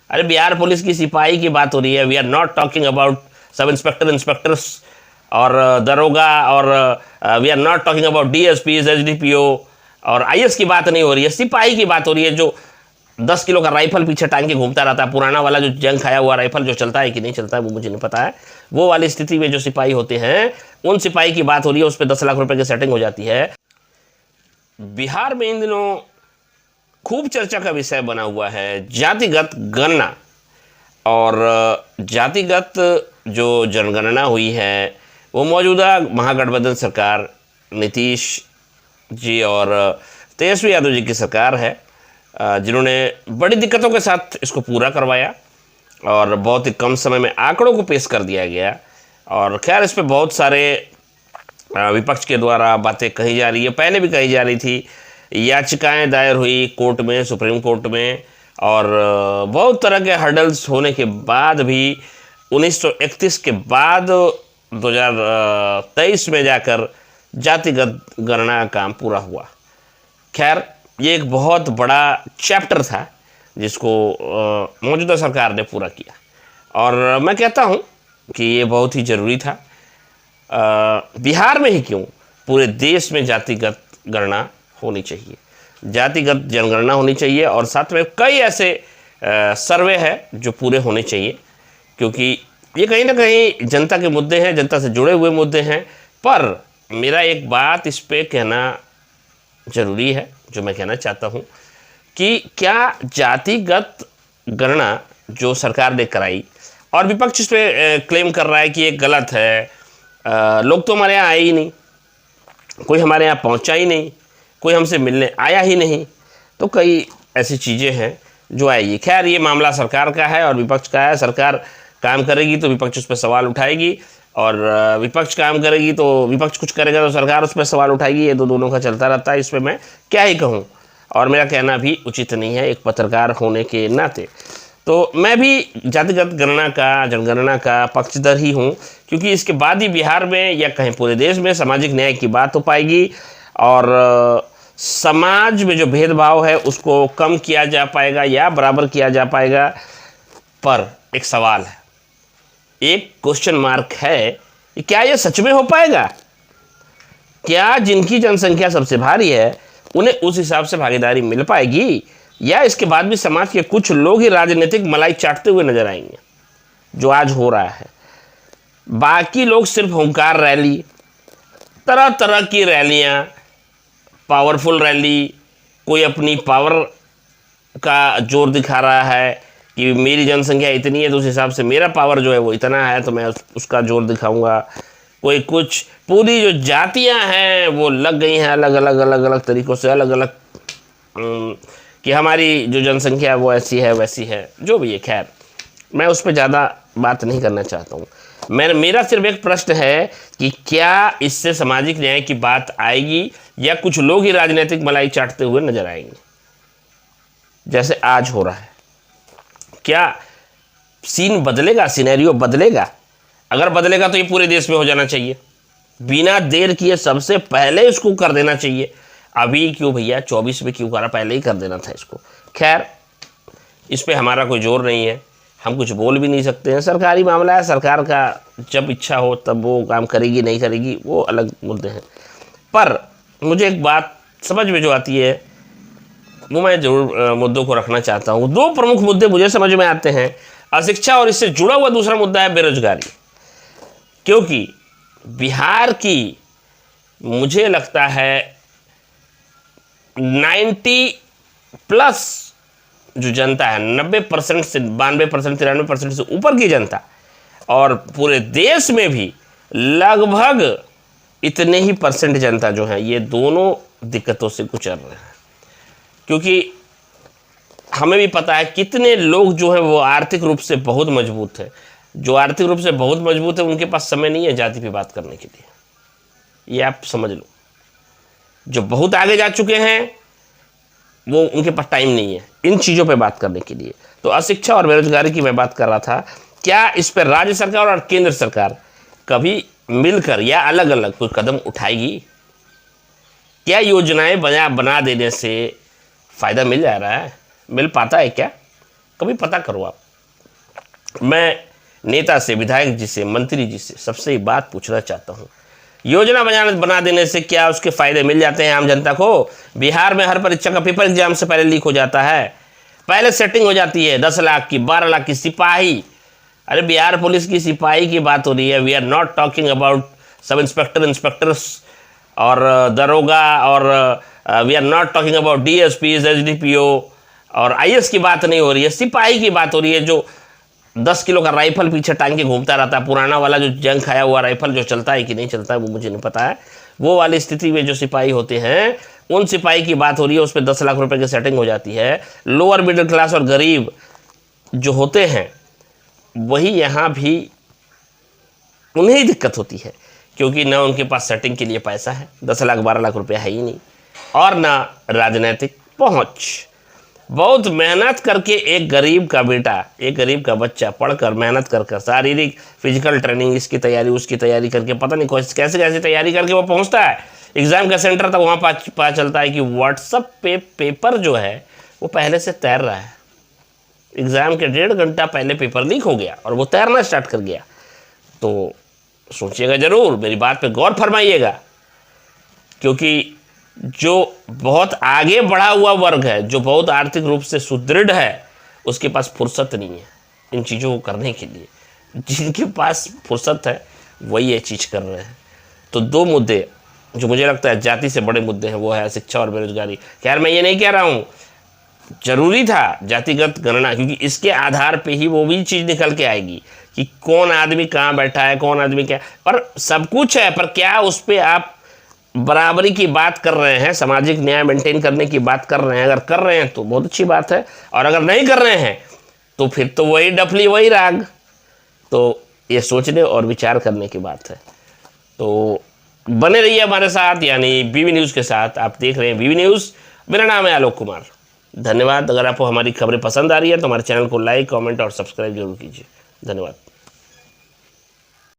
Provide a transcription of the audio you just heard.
अरे बिहार पुलिस की सिपाही की बात हो रही है। We are not talking about sub inspector, inspectors और दरोगा, और we are not talking about DSPs, SDPO और आईएएस की बात नहीं हो रही है, सिपाही की बात हो रही है, जो 10 किलो का राइफल पीछे टांग के घूमता रहता है, पुराना वाला जो जंग खाया हुआ राइफल जो चलता है कि नहीं चलता है वो मुझे नहीं पता है। वो वाली स्थिति में जो सिपाही होते हैं, उन सिपाही की बात हो रही है, उस पर 10 लाख रुपए की सेटिंग हो जाती है। बिहार में इन दिनों खूब चर्चा का विषय बना हुआ है जातिगत गणना। और जातिगत जो जनगणना हुई है वो मौजूदा महागठबंधन सरकार, नीतीश जी और तेजस्वी यादव जी की सरकार है, जिन्होंने बड़ी दिक्कतों के साथ इसको पूरा करवाया और बहुत ही कम समय में आंकड़ों को पेश कर दिया गया। और खैर इस पर बहुत सारे विपक्ष के द्वारा बातें कही जा रही है, पहले भी कही जा रही थी, याचिकाएं दायर हुई कोर्ट में, सुप्रीम कोर्ट में, और बहुत तरह के हर्डल्स होने के बाद भी 1931 के बाद 2023 में जाकर जातिगत गणना का काम पूरा हुआ। खैर ये एक बहुत बड़ा चैप्टर था जिसको मौजूदा सरकार ने पूरा किया, और मैं कहता हूँ कि ये बहुत ही ज़रूरी था। बिहार में ही क्यों, पूरे देश में जातिगत गणना होनी चाहिए, जातिगत जनगणना होनी चाहिए, और साथ में कई ऐसे सर्वे है जो पूरे होने चाहिए, क्योंकि ये कहीं ना कहीं जनता के मुद्दे हैं, जनता से जुड़े हुए मुद्दे हैं। पर मेरा एक बात इस पे कहना ज़रूरी है, जो मैं कहना चाहता हूँ कि क्या जातिगत गणना जो सरकार ने कराई और विपक्ष इस पर क्लेम कर रहा है कि ये गलत है, लोग तो हमारे यहाँ आए ही नहीं, कोई हमारे यहाँ पहुँचा ही नहीं, कोई हमसे मिलने आया ही नहीं, तो कई ऐसी चीज़ें हैं जो आएगी। खैर ये मामला सरकार का है और विपक्ष का है। सरकार काम करेगी तो विपक्ष उस पर सवाल उठाएगी, और विपक्ष काम करेगी तो विपक्ष कुछ करेगा तो सरकार उस पर सवाल उठाएगी। ये दोनों का चलता रहता है, इस पर मैं क्या ही कहूँ, और मेरा कहना भी उचित नहीं है एक पत्रकार होने के नाते। तो मैं भी जातिगत गणना का, जनगणना का पक्षधर ही हूँ, क्योंकि इसके बाद ही बिहार में या कहीं पूरे देश में सामाजिक न्याय की बात हो पाएगी, और समाज में जो भेदभाव है उसको कम किया जा पाएगा या बराबर किया जा पाएगा। पर एक सवाल है, एक क्वेश्चन मार्क है कि क्या ये सच में हो पाएगा? क्या जिनकी जनसंख्या सबसे भारी है उन्हें उस हिसाब से भागीदारी मिल पाएगी, या इसके बाद भी समाज के कुछ लोग ही राजनीतिक मलाई चाटते हुए नजर आएंगे, जो आज हो रहा है? बाकी लोग सिर्फ हुंकार रैली, तरह तरह की रैलियां, पावरफुल रैली, कोई अपनी पावर का जोर दिखा रहा है कि मेरी जनसंख्या इतनी है तो उस हिसाब से मेरा पावर जो है वो इतना है तो मैं उसका जोर दिखाऊंगा। कोई कुछ, पूरी जो जातियां हैं वो लग गई हैं अलग अलग तरीक़ों से, अलग अलग कि हमारी जो जनसंख्या है वो ऐसी है वैसी है, जो भी है। खैर मैं उस पर ज़्यादा बात नहीं करना चाहता हूँ। मेरा सिर्फ एक प्रश्न है कि क्या इससे सामाजिक न्याय की बात आएगी, या कुछ लोग ही राजनीतिक मलाई चाटते हुए नजर आएंगे जैसे आज हो रहा है? क्या सीन बदलेगा, सिनेरियो बदलेगा? अगर बदलेगा तो ये पूरे देश में हो जाना चाहिए, बिना देर किए सबसे पहले इसको कर देना चाहिए। अभी क्यों भैया 24 में क्यों करा, पहले ही कर देना था इसको। खैर इस पर हमारा कोई जोर नहीं है, हम कुछ बोल भी नहीं सकते हैं, सरकारी मामला है, सरकार का जब इच्छा हो तब वो काम करेगी, नहीं करेगी वो अलग मुद्दे हैं। पर मुझे एक बात समझ में जो आती है वो मैं जरूर मुद्दों को रखना चाहता हूँ। दो प्रमुख मुद्दे मुझे समझ में आते हैं, अशिक्षा और इससे जुड़ा हुआ दूसरा मुद्दा है बेरोजगारी। क्योंकि बिहार की मुझे लगता है 90+ जो जनता है, 90% से 92%, 93% से ऊपर की जनता, और पूरे देश में भी लगभग इतने ही परसेंट जनता जो है, ये दोनों दिक्कतों से गुजर रहे हैं। क्योंकि हमें भी पता है कितने लोग जो हैं वो आर्थिक रूप से बहुत मजबूत है। जो आर्थिक रूप से बहुत मजबूत है उनके पास समय नहीं है जाति पे बात करने के लिए, ये आप समझ लो। जो बहुत आगे जा चुके हैं वो उनके पास टाइम नहीं है इन चीज़ों पे बात करने के लिए। तो अशिक्षा और बेरोजगारी की मैं बात कर रहा था, क्या इस पर राज्य सरकार और केंद्र सरकार कभी मिलकर या अलग अलग कोई कदम उठाएगी? क्या योजनाएं बना देने से फ़ायदा मिल जा रहा है, मिल पाता है क्या? कभी पता करो आप। मैं नेता से, विधायक जी से, मंत्री जी से सबसे एक बात पूछना चाहता हूँ, योजना बना देने से क्या उसके फ़ायदे मिल जाते हैं आम जनता को? बिहार में हर परीक्षा का पेपर एग्जाम से पहले लीक हो जाता है, पहले सेटिंग हो जाती है 10 लाख की, 12 लाख की। सिपाही, अरे बिहार पुलिस की सिपाही की बात हो रही है। We are not talking about sub inspector, inspectors और दरोगा, और we are not talking about DSPs, SDPO और IS की बात नहीं हो रही है, सिपाही की बात हो रही है, जो 10 किलो का राइफल पीछे टांग के घूमता रहता है, पुराना वाला जो जंग खाया हुआ राइफल जो चलता है कि नहीं चलता है वो मुझे नहीं पता है, वो वाली स्थिति में जो सिपाही होते हैं, उन सिपाही की बात हो रही है। उस पर 10 लाख रुपए की सेटिंग हो जाती है। लोअर मिडिल क्लास और गरीब जो होते हैं वही यहाँ भी उन्हें दिक्कत होती है, क्योंकि ना उनके पास सेटिंग के लिए पैसा है, 10 लाख 12 लाख रुपया है ही नहीं, और ना राजनीतिक पहुँच। बहुत मेहनत करके एक गरीब का बेटा, एक गरीब का बच्चा पढ़कर, मेहनत कर शारीरिक फिजिकल ट्रेनिंग, इसकी तैयारी उसकी तैयारी करके, पता नहीं कैसे कैसे तैयारी करके वो पहुंचता है एग्ज़ाम का सेंटर तक। वहाँ पता चलता है कि व्हाट्सएप पे पेपर जो है वो पहले से तैर रहा है, एग्ज़ाम के 1.5 घंटा पहले पेपर लीक हो गया और वो तैरना स्टार्ट कर गया। तो सोचिएगा ज़रूर, मेरी बात पे गौर फरमाइएगा, क्योंकि जो बहुत आगे बढ़ा हुआ वर्ग है, जो बहुत आर्थिक रूप से सुदृढ़ है, उसके पास फुर्सत नहीं है इन चीज़ों को करने के लिए। जिनके पास फुर्सत है वही ये चीज़ कर रहे हैं। तो 2 मुद्दे जो मुझे लगता है जाति से बड़े मुद्दे हैं, वो है शिक्षा और बेरोजगारी। खैर मैं ये नहीं कह रहा हूँ, जरूरी था जातिगत गणना, क्योंकि इसके आधार पे ही वो भी चीज़ निकल के आएगी कि कौन आदमी कहाँ बैठा है, कौन आदमी क्या, पर सब कुछ है, पर क्या उस पर आप बराबरी की बात कर रहे हैं, सामाजिक न्याय मेंटेन करने की बात कर रहे हैं? अगर कर रहे हैं तो बहुत अच्छी बात है, और अगर नहीं कर रहे हैं तो फिर तो वही डफली वही राग। तो ये सोचने और विचार करने की बात है। तो बने रहिए हमारे साथ, यानी BV न्यूज़ के साथ। आप देख रहे हैं BV न्यूज़, मेरा नाम है आलोक कुमार। धन्यवाद। अगर आपको हमारी खबरें पसंद आ रही है तो हमारे चैनल को लाइक, कमेंट और सब्सक्राइब जरूर कीजिए। धन्यवाद।